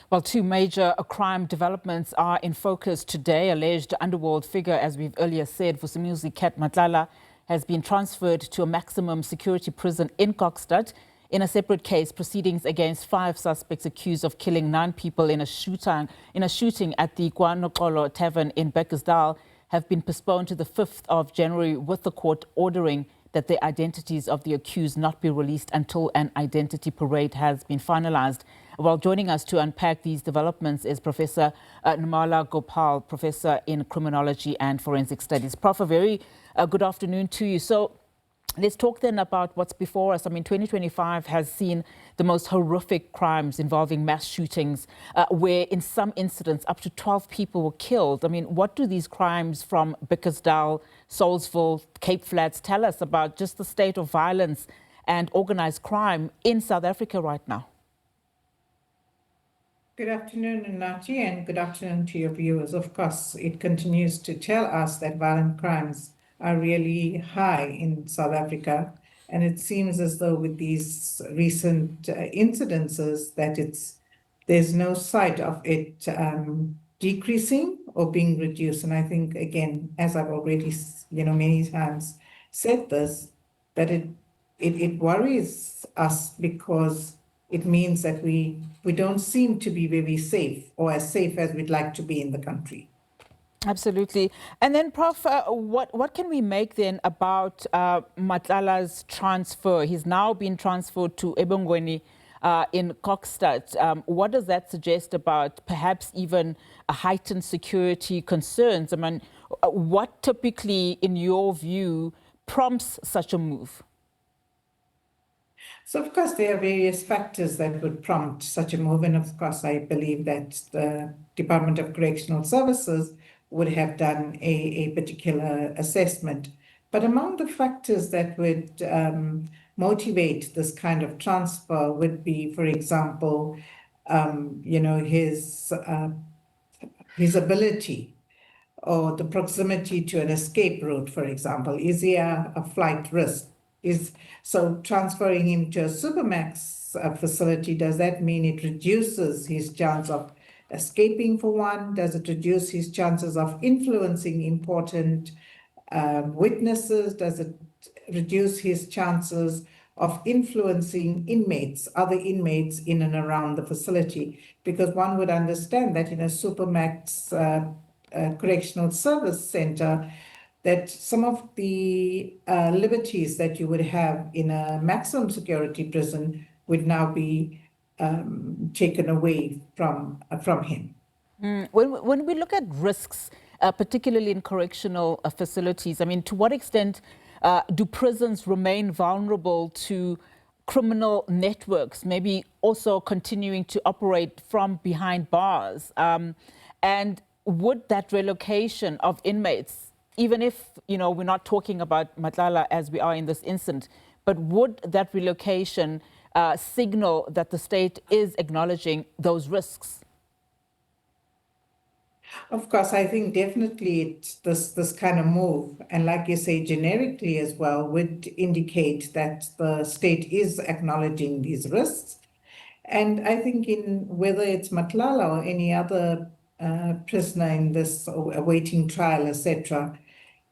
Well, two major crime developments are in focus today. Alleged underworld figure, as we've earlier said, Vusimuzi Cat Matlala, has been transferred to a maximum security prison in Kokstad. In a separate case, proceedings against 5 suspects accused of killing 9 people in a shooting at the KwaNoxolo tavern in Bekkersdal have been postponed to the 5th of January, with the court ordering that the identities of the accused not be released until an identity parade has been finalised. Well, joining us to unpack these developments is Professor Nirmala Gopal, Professor in Criminology and Forensic Studies. Prof, a very good afternoon to you. So let's talk then about what's before us. I mean, 2025 has seen the most horrific crimes involving mass shootings, where in some incidents up to 12 people were killed. I mean, what do these crimes from Bekkersdal, Soulsville, Cape Flats tell us about just the state of violence and organized crime in South Africa right now? Good afternoon, Nachi, and good afternoon to your viewers. Of course, it continues to tell us that violent crimes are really high in South Africa. And it seems as though with these recent incidences that there's no sight of it decreasing or being reduced. And I think, again, as I've already, many times said this, that it worries us because it means that we don't seem to be very safe, or as safe as we'd like to be in the country. Absolutely. And then, Prof, what can we make then about Matlala's transfer? He's now been transferred to Ebongweni in Kokstad. What does that suggest about perhaps even a heightened security concerns? I mean, what typically, in your view, prompts such a move? So, of course, there are various factors that would prompt such a move. And, of course, I believe that the Department of Correctional Services would have done a particular assessment. But among the factors that would motivate this kind of transfer would be, for example, his ability or the proximity to an escape route, for example. Is he a flight risk? So transferring him to a Supermax facility, does that mean it reduces his chance of escaping, for one? Does it reduce his chances of influencing important witnesses? Does it reduce his chances of influencing inmates, other inmates in and around the facility? Because one would understand that in a Supermax correctional service center, that some of the liberties that you would have in a maximum security prison would now be taken away from him. When we look at risks, particularly in correctional facilities, I mean, to what extent do prisons remain vulnerable to criminal networks, maybe also continuing to operate from behind bars? And would that relocation of inmates, even if, we're not talking about Matlala as we are in this instance, but would that relocation signal that the state is acknowledging those risks? Of course, I think definitely this kind of move, and like you say, generically as well, would indicate that the state is acknowledging these risks. And I think whether it's Matlala or any other prisoner in this awaiting trial, etc.,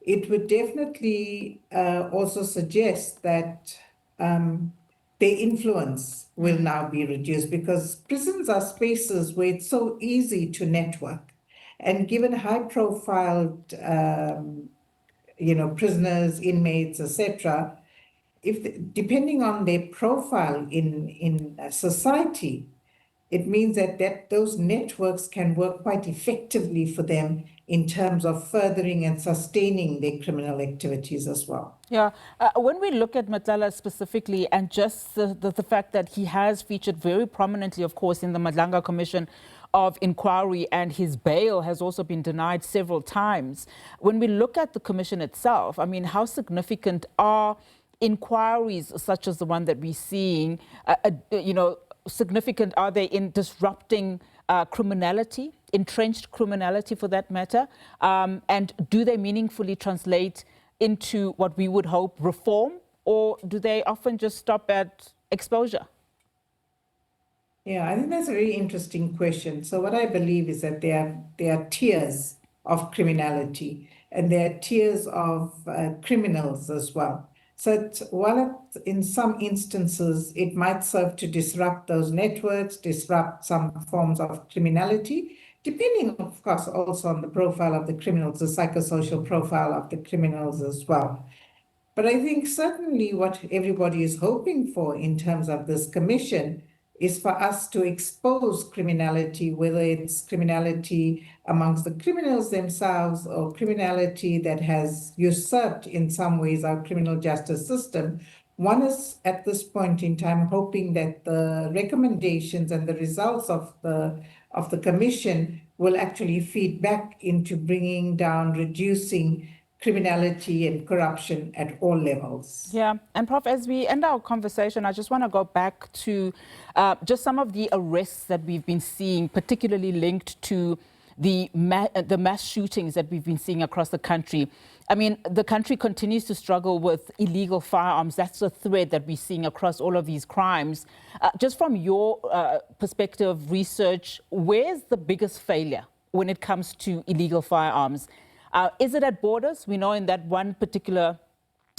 it would definitely also suggest that their influence will now be reduced, because prisons are spaces where it's so easy to network. And given high-profile, prisoners, inmates, etc., depending on their profile in society, it means that those networks can work quite effectively for them in terms of furthering and sustaining their criminal activities as well. Yeah. When we look at Matlala specifically, and just the fact that he has featured very prominently, of course, in the Madlanga Commission of Inquiry, and his bail has also been denied several times. When we look at the commission itself, I mean, how significant are inquiries such as the one that we're seeing, significant are they in disrupting criminality, entrenched criminality for that matter? And do they meaningfully translate into what we would hope reform, or do they often just stop at exposure? Yeah, I think that's a very interesting question. So what I believe is that there are tiers of criminality, and there are tiers of criminals as well. So in some instances it might serve to disrupt those networks, disrupt some forms of criminality, depending, of course, also on the profile of the criminals, the psychosocial profile of the criminals as well. But I think certainly what everybody is hoping for in terms of this commission is for us to expose criminality, whether it's criminality amongst the criminals themselves or criminality that has usurped in some ways our criminal justice system. One is at this point in time hoping that the recommendations and the results of the commission will actually feed back into bringing down, reducing criminality and corruption at all levels. Yeah, and Prof, as we end our conversation, I just want to go back to just some of the arrests that we've been seeing, particularly linked to the mass shootings that we've been seeing across the country. I mean, the country continues to struggle with illegal firearms. That's the thread that we're seeing across all of these crimes. Just from your perspective, research, where's the biggest failure when it comes to illegal firearms? Is it at borders? We know in that one particular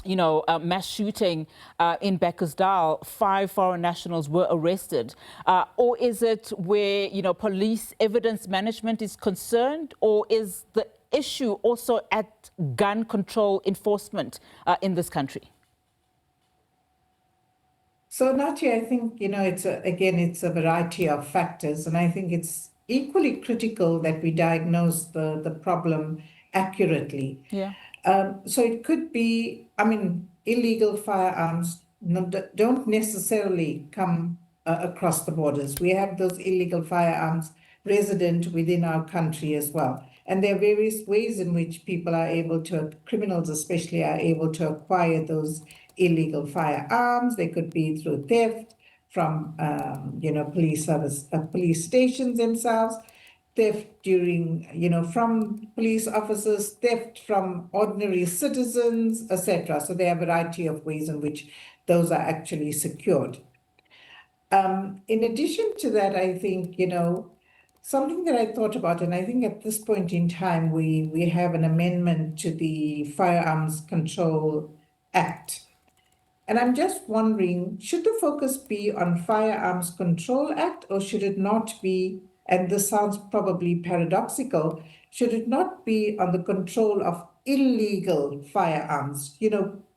mass shooting in Bekkersdal, 5 foreign nationals were arrested? Or is it where, police evidence management is concerned? Or is the issue also at gun control enforcement in this country? So, Nati, I think, it's a variety of factors. And I think it's equally critical that we diagnose the problem accurately. Yeah. So it could be, illegal firearms don't necessarily come across the borders. We have those illegal firearms resident within our country as well. And there are various ways in which criminals especially, are able to acquire those illegal firearms. They could be through theft from, police stations themselves, theft from police officers, theft from ordinary citizens, etc. So there are a variety of ways in which those are actually secured. In addition to that, I think, something that I thought about, and I think at this point in time, we have an amendment to the Firearms Control Act. And I'm just wondering, should the focus be on Firearms Control Act, or should it not be, and this sounds probably paradoxical, should it not be on the control of illegal firearms?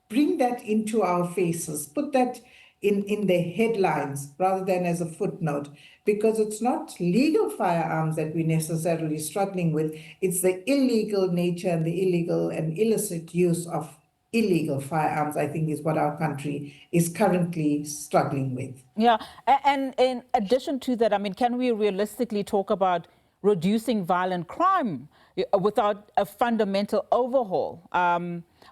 Bring that into our faces, put that in the headlines rather than as a footnote, because it's not legal firearms that we're necessarily struggling with, it's the illegal nature and the illegal and illicit use of illegal firearms, I think, is what our country is currently struggling with. Yeah, and in addition to that, can we realistically talk about reducing violent crime without a fundamental overhaul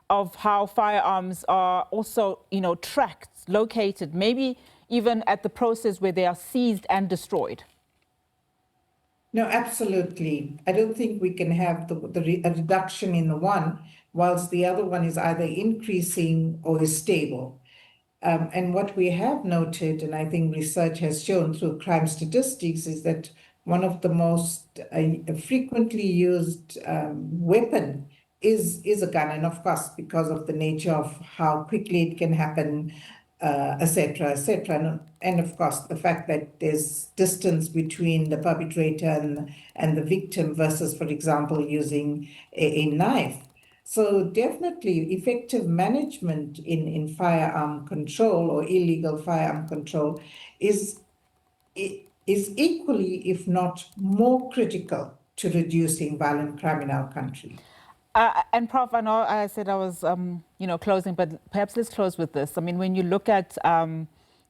of how firearms are also, tracked, located, maybe even at the process where they are seized and destroyed? No, absolutely. I don't think we can have a reduction in the one whilst the other one is either increasing or is stable. And what we have noted, and I think research has shown through crime statistics, is that one of the most frequently used weapon is a gun. And of course, because of the nature of how quickly it can happen, et cetera, et cetera. And of course, the fact that there's distance between the perpetrator and the victim versus, for example, using a knife. So definitely effective management in firearm control or illegal firearm control is equally, if not more critical to reducing violent crime in our country. And Prof, I know I said I was, closing, but perhaps let's close with this. When you look at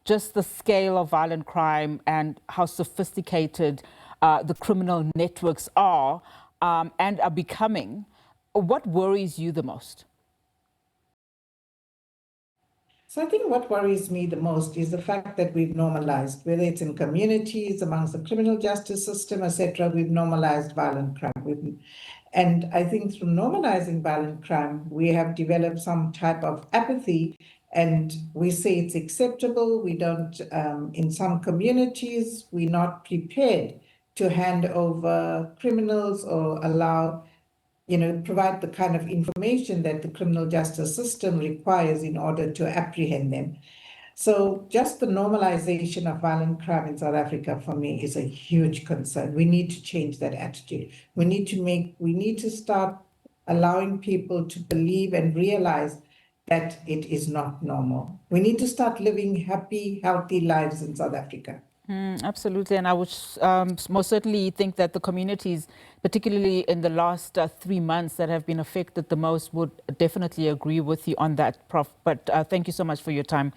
just the scale of violent crime and how sophisticated the criminal networks are and are becoming, what worries you the most? So I think what worries me the most is the fact that we've normalized, whether it's in communities, amongst the criminal justice system, etc., we've normalized violent crime. And I think through normalizing violent crime, we have developed some type of apathy And we say it's acceptable. We don't, in some communities, we're not prepared to hand over criminals or allow, provide the kind of information that the criminal justice system requires in order to apprehend them. So just the normalization of violent crime in South Africa for me is a huge concern. We need to change that attitude. We need to start allowing people to believe and realize that it is not normal. We need to start living happy, healthy lives in South Africa. Absolutely, and I would most certainly think that the communities, particularly in the last 3 months that have been affected the most, would definitely agree with you on that, Prof. But thank you so much for your time.